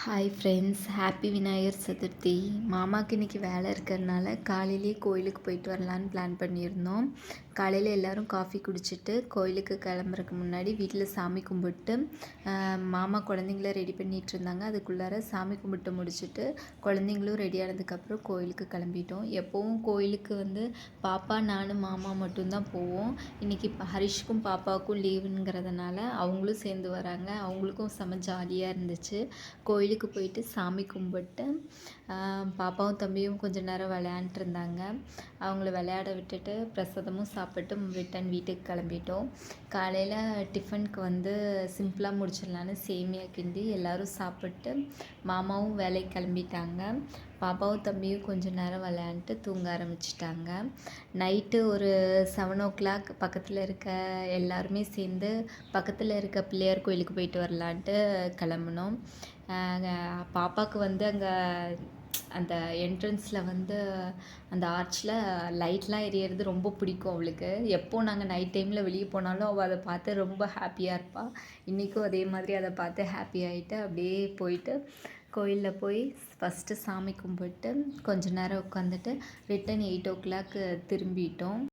Hi friends, happy Vinayagar Chaturthi. மாமாவுக்கு இன்றைக்கி வேலை இருக்கிறதுனால காலையிலேயே கோயிலுக்கு போயிட்டு வரலான்னு பிளான் பண்ணியிருந்தோம். காலையில் எல்லோரும் காஃபி குடிச்சிட்டு கோயிலுக்கு கிளம்புறதுக்கு முன்னாடி வீட்டில் சாமி கும்பிட்டு மாமா குழந்தைங்கள ரெடி பண்ணிகிட்டு இருந்தாங்க. அதுக்குள்ளார சாமி கும்பிட்டு முடிச்சுட்டு குழந்தைங்களும் ரெடி ஆனதுக்கப்புறம் கோயிலுக்கு கிளம்பிட்டோம். எப்போவும் கோயிலுக்கு பாப்பா நானும் மாமா மட்டும்தான் போவோம். இன்றைக்கி ஹரிஷ்க்கும் பாப்பாவுக்கும் லீவுங்கிறதுனால அவங்களும் சேர்ந்து வராங்க. அவங்களுக்கும் செம்ம ஜாலியாக இருந்துச்சு. கோயிலுக்கு போயிட்டு சாமி கும்பிட்டு பாப்பாவும் தம்பியும் கொஞ்சம் நேரம் விளையாண்டுருந்தாங்க. அவங்கள விளையாட விட்டுட்டு பிரசாதமும் சாப்பிட்டு ரிட்டன் வீட்டுக்கு கிளம்பிட்டோம். காலையில் டிஃபனுக்கு சிம்பிளாக முடிச்சிடலான்னு சேமியா கிண்டி எல்லோரும் சாப்பிட்டு மாமாவும் வேலைக்கு கிளம்பிட்டாங்க. பாப்பாவும் தம்பியும் கொஞ்சம் நேரம் விளையாண்டுட்டு தூங்க ஆரம்பிச்சிட்டாங்க. நைட்டு ஒரு 7 o'clock பக்கத்தில் இருக்க எல்லாருமே சேர்ந்து பக்கத்தில் இருக்க பிள்ளையார் கோயிலுக்கு போயிட்டு வரலான்ட்டு கிளம்புனோம். பாப்பாவுக்கு அங்கே அந்த என்ட்ரன்ஸில் அந்த ஆர்ச்சில் லைட்லாம் எரியறது ரொம்ப பிடிக்கும் அவளுக்கு. எப்போது நாங்கள் நைட் டைமில் வெளியே போனாலும் அவள் அதை பார்த்து ரொம்ப ஹாப்பியாக இருப்பாள். இன்றைக்கும் அதே மாதிரி அதை பார்த்து ஹாப்பி ஆகிட்டு அப்படியே போயிட்டு கோயிலில் போய் ஃபஸ்ட்டு சாமி கும்பிட்டு கொஞ்ச நேரம் உட்காந்துட்டு ரிட்டன் 8 o'clock திரும்பிட்டோம்.